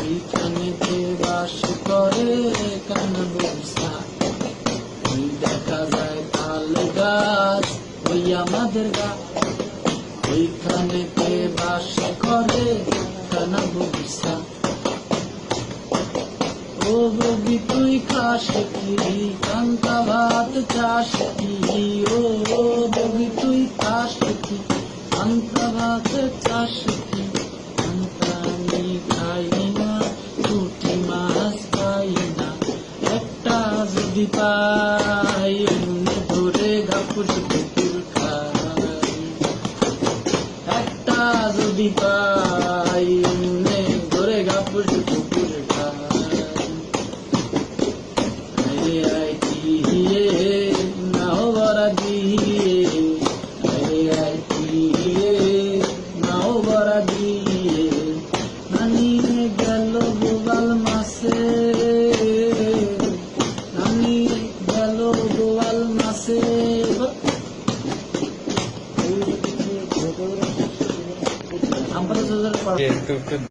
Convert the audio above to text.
এইখানেতে বাস করে কানবসা, দেখা যায় তাল গাছ ওই আমাদের গা। ওইখানেতে বাস করে কানবসা। ও ববি তুই খাস কি কান্তা ভাত চাস কি? ও ববি তুই খাস কি কান্তা ভাত চাস কি? কান্তা আমি খাই না, পুঁটি মাছ খাই না। একটা যদি পাই এমনি ধরে গাপুস পুকুর খাই। একটা যদি পাই এমনি ধরে গাপুস পুকুর খাই। আয় দিয়ে নাও বরা দিয়ে, আয় দিয়ে নাও বরা দিয়ে। নানি গেল গোয়াল মাসে, নানি গেল গোয়াল মাসে। আমরা